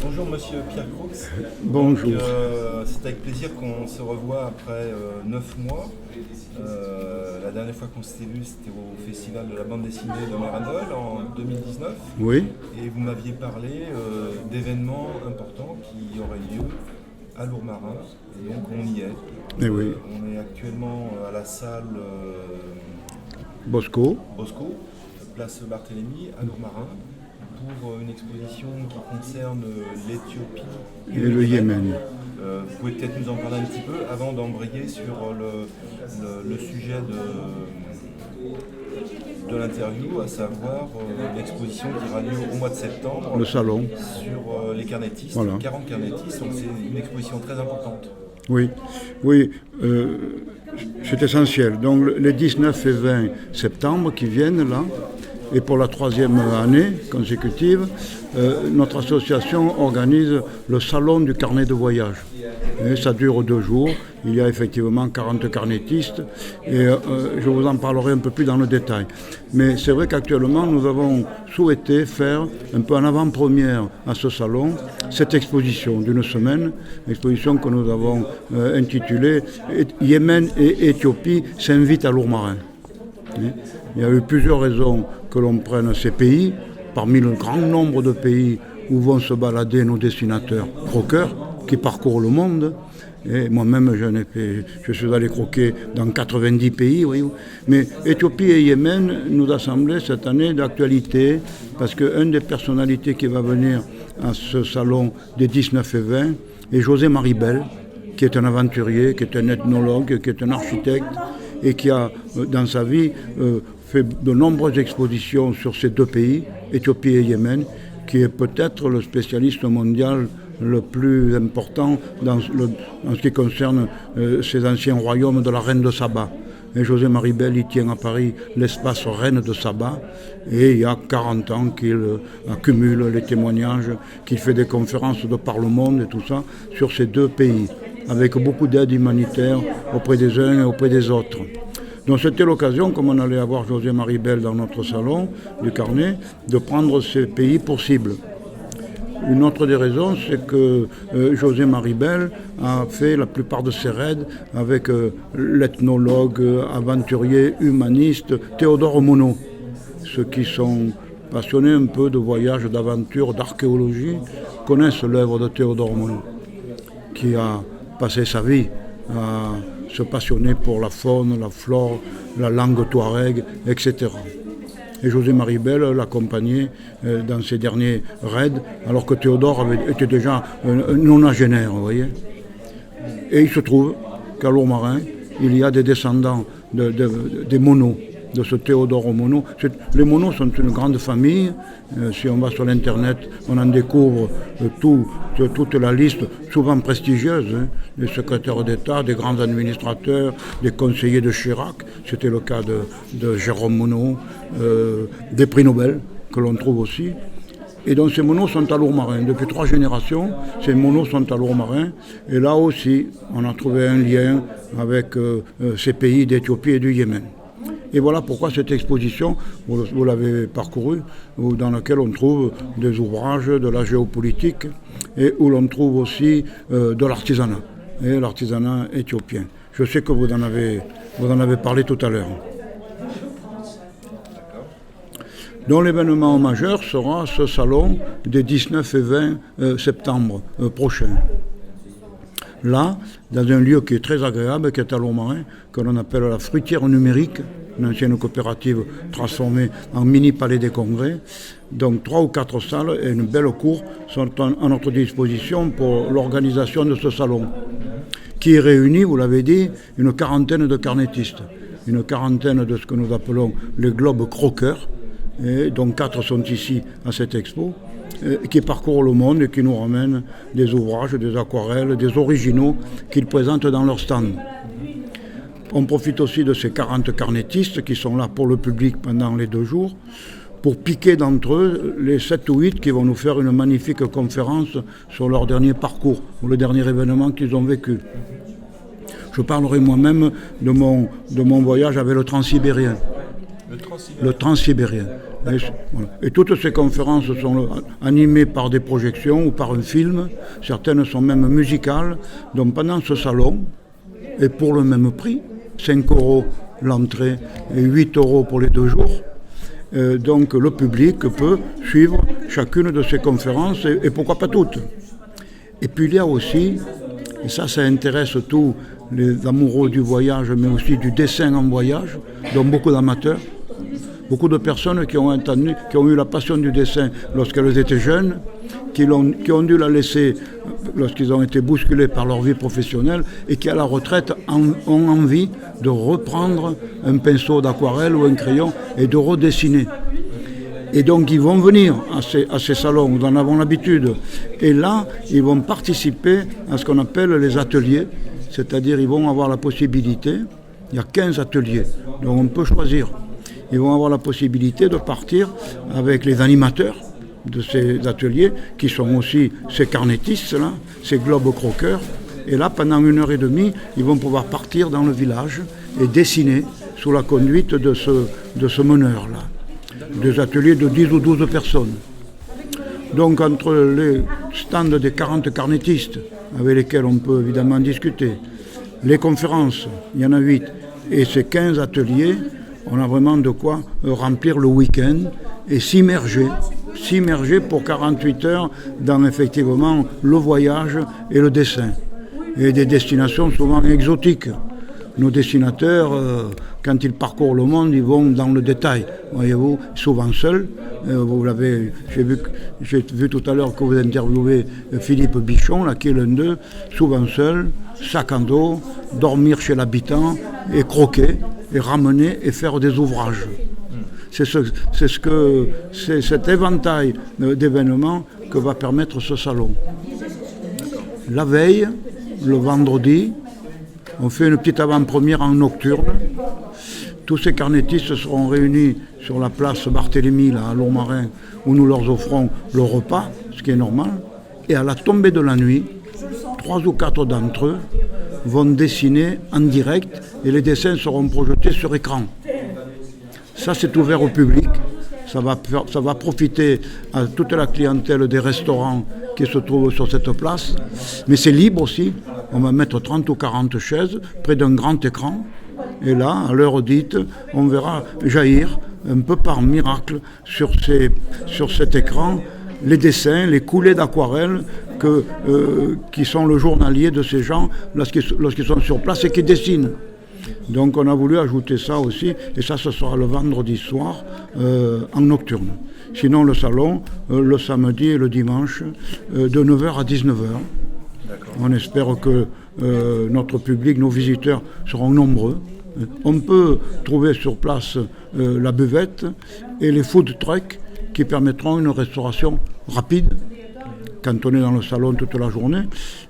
Bonjour Monsieur Pierre Croux. Bonjour. C'est avec plaisir qu'on se revoit après 9 mois. La dernière fois qu'on s'était vu, c'était au Festival de la bande dessinée de Mérindol en 2019. Oui, Et vous m'aviez parlé d'événements importants qui auraient lieu à Lourmarin. Et donc on y est. eh oui. On est actuellement à la salle Bosco. Bosco, place Barthélemy, à Lourmarin, pour une exposition qui concerne l'Éthiopie Et le Yémen. Vous pouvez peut-être nous en parler un petit peu avant d'embrayer sur le sujet de l'interview, à savoir l'exposition qui aura lieu au mois de septembre Le salon. sur les carnétistes, Voilà. 40 carnétistes, donc c'est une exposition très importante. Oui, oui, c'est essentiel. Donc les 19 et 20 septembre qui viennent là, et pour la troisième année consécutive, notre association organise le salon du carnet de voyage. Et ça dure 2 jours. Il y a effectivement 40 carnétistes et je vous en parlerai un peu plus dans le détail. Mais c'est vrai qu'actuellement, nous avons souhaité faire un peu en avant-première à ce salon cette exposition d'une semaine, exposition que nous avons intitulée « Yémen et Éthiopie s'invitent à Lourmarin ». Il y a eu plusieurs raisons que l'on prenne ces pays, parmi le grand nombre de pays où vont se balader nos dessinateurs croqueurs qui parcourent le monde. Et moi-même, je suis allé croquer dans 90 pays, voyez-vous. Mais Éthiopie et Yémen nous a semblé cette année d'actualité, parce qu'une des personnalités qui va venir à ce salon des 19 et 20 est José Maribel, qui est un aventurier, qui est un ethnologue, qui est un architecte, et qui a, dans sa vie, fait de nombreuses expositions sur ces 2 pays, Éthiopie et Yémen, qui est peut-être le spécialiste mondial le plus important en ce qui concerne ces anciens royaumes de la reine de Saba. Et José Maribel, il tient à Paris l'espace Reine de Saba, et il y a 40 ans qu'il accumule les témoignages, qu'il fait des conférences de par le monde et tout ça, sur ces 2 pays, avec beaucoup d'aide humanitaire auprès des uns et auprès des autres. Donc c'était l'occasion, comme on allait avoir José Maribel dans notre salon du carnet, de prendre ces pays pour cible. Une autre des raisons, c'est que José Maribel a fait la plupart de ses raids avec l'ethnologue, aventurier, humaniste Théodore Monod. Ceux qui sont passionnés un peu de voyage, d'aventure, d'archéologie, connaissent l'œuvre de Théodore Monod, qui a passé sa vie à se passionner pour la faune, la flore, la langue touareg, etc. Et José Maribel l'accompagnait dans ses derniers raids, alors que Théodore était déjà un nonagénaire, vous voyez. Et il se trouve qu'à Lourmarin, il y a des descendants des Monod, de ce Théodore Monod. Les Monod sont une grande famille. Si on va sur l'internet, on en découvre toute la liste, souvent prestigieuse, des secrétaires d'État, des grands administrateurs, des conseillers de Chirac. C'était le cas de Jérôme Monod, des prix Nobel que l'on trouve aussi. Et donc ces Monod sont à Lourmarin. Depuis 3 générations, ces Monod sont à Lourmarin. Et là aussi, on a trouvé un lien avec ces pays d'Éthiopie et du Yémen. Et voilà pourquoi cette exposition, vous l'avez parcourue, dans laquelle on trouve des ouvrages de la géopolitique et où l'on trouve aussi de l'artisanat, et l'artisanat éthiopien. Je sais que vous en avez parlé tout à l'heure. Donc l'événement majeur sera ce salon des 19 et 20 septembre prochains. Là, dans un lieu qui est très agréable, qui est à Lourmarin, que l'on appelle la fruitière numérique, une ancienne coopérative transformée en mini-palais des congrès. Donc 3 ou 4 salles et une belle cour sont à notre disposition pour l'organisation de ce salon, qui réunit, vous l'avez dit, une quarantaine de carnétistes, une quarantaine de ce que nous appelons les globes croqueurs, et dont 4 sont ici à cette expo, qui parcourent le monde et qui nous ramènent des ouvrages, des aquarelles, des originaux qu'ils présentent dans leur stand. On profite aussi de ces 40 carnétistes qui sont là pour le public pendant les 2 jours, pour piquer d'entre eux les 7 ou 8 qui vont nous faire une magnifique conférence sur leur dernier parcours, ou le dernier événement qu'ils ont vécu. Je parlerai moi-même de mon voyage avec le Transsibérien. Le Transsibérien. Et toutes ces conférences sont animées par des projections ou par un film. Certaines sont même musicales. Donc pendant ce salon, et pour le même prix, 5 € l'entrée et 8 € pour les 2 jours, donc le public peut suivre chacune de ces conférences et pourquoi pas toutes. Et puis il y a aussi, et ça intéresse tous les amoureux du voyage, mais aussi du dessin en voyage, dont beaucoup d'amateurs, beaucoup de personnes qui ont eu la passion du dessin lorsqu'elles étaient jeunes, qui ont dû la laisser lorsqu'ils ont été bousculés par leur vie professionnelle et qui à la retraite ont envie de reprendre un pinceau d'aquarelle ou un crayon et de redessiner. Et donc ils vont venir à ces salons, nous en avons l'habitude. Et là, ils vont participer à ce qu'on appelle les ateliers, c'est-à-dire ils vont avoir la possibilité, il y a 15 ateliers, donc on peut choisir. Ils vont avoir la possibilité de partir avec les animateurs de ces ateliers, qui sont aussi ces carnétistes-là, ces globes-croqueurs. Et là, pendant 1h30, ils vont pouvoir partir dans le village et dessiner sous la conduite de ce meneur-là. Des ateliers de 10 ou 12 personnes. Donc entre les stands des 40 carnétistes, avec lesquels on peut évidemment discuter, les conférences, il y en a 8, et ces 15 ateliers, on a vraiment de quoi remplir le week-end et s'immerger pour 48 heures dans effectivement le voyage et le dessin. Et des destinations souvent exotiques. Nos dessinateurs, quand ils parcourent le monde, ils vont dans le détail. Voyez-vous, souvent seuls. J'ai vu tout à l'heure que vous interviewez Philippe Bichon, là, qui est l'un d'eux, souvent seul, sac en dos, dormir chez l'habitant et croquer et ramener et faire des ouvrages. C'est cet éventail d'événements que va permettre ce salon. La veille, le vendredi, on fait une petite avant-première en nocturne. Tous ces carnétistes seront réunis sur la place Barthélemy, là, à Lourmarin, où nous leur offrons le repas, ce qui est normal. Et à la tombée de la nuit, 3 ou 4 d'entre eux vont dessiner en direct et les dessins seront projetés sur écran. Ça, c'est ouvert au public. Ça va profiter à toute la clientèle des restaurants qui se trouvent sur cette place. Mais c'est libre aussi. On va mettre 30 ou 40 chaises près d'un grand écran. Et là, à l'heure dite, on verra jaillir un peu par miracle sur cet écran les dessins, les coulées d'aquarelle qui sont le journalier de ces gens lorsqu'ils sont sur place et qui dessinent. Donc on a voulu ajouter ça aussi, et ça ce sera le vendredi soir en nocturne. Sinon le salon, le samedi et le dimanche, de 9h à 19h. On espère que notre public, nos visiteurs seront nombreux. On peut trouver sur place la buvette et les food trucks qui permettront une restauration rapide quand on est dans le salon toute la journée.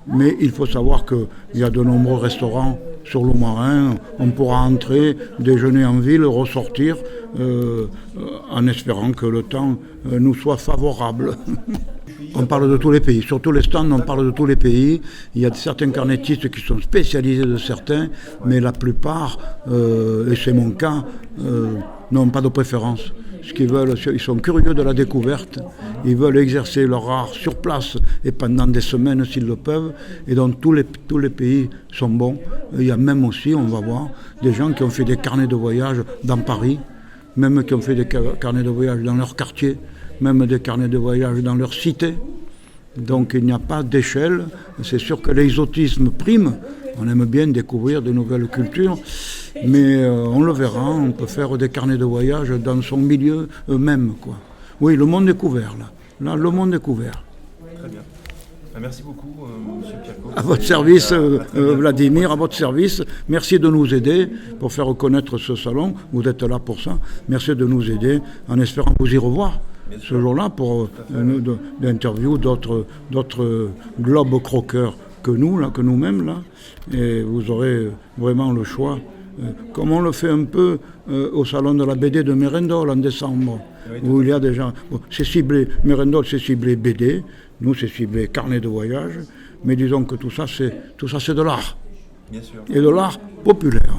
Mais il faut savoir qu'il y a de nombreux restaurants sur Lourmarin. On pourra entrer, déjeuner en ville, ressortir en espérant que le temps nous soit favorable. On parle de tous les pays. Sur tous les stands, on parle de tous les pays. Il y a certains carnétistes qui sont spécialisés de certains, mais la plupart, et c'est mon cas, n'ont pas de préférence. Ce qu'ils veulent, ils sont curieux de la découverte. Ils veulent exercer leur art sur place et pendant des semaines s'ils le peuvent. Et donc tous les pays sont bons. Il y a même aussi, on va voir, des gens qui ont fait des carnets de voyage dans Paris, même qui ont fait des carnets de voyage dans leur quartier, même des carnets de voyage dans leur cité. Donc il n'y a pas d'échelle. C'est sûr que l'exotisme prime. On aime bien découvrir de nouvelles cultures, mais on le verra, on peut faire des carnets de voyage dans son milieu même, quoi. Oui, le monde est couvert, là. Là, le monde est couvert. Très bien. Merci beaucoup, M. Pierco. À votre service, Vladimir, à votre service. Merci de nous aider pour faire connaître ce salon. Vous êtes là pour ça. Merci de nous aider, en espérant vous y revoir ce jour-là pour d'interview d'autres globes croqueurs que nous-mêmes, là. Et vous aurez vraiment le choix, comme on le fait un peu au salon de la BD de Mérindol en décembre, où il y a des gens. Bon, c'est ciblé, Mérindol c'est ciblé BD, nous c'est ciblé carnet de voyage, mais disons que tout ça c'est de l'art. Bien sûr. Et de l'art populaire.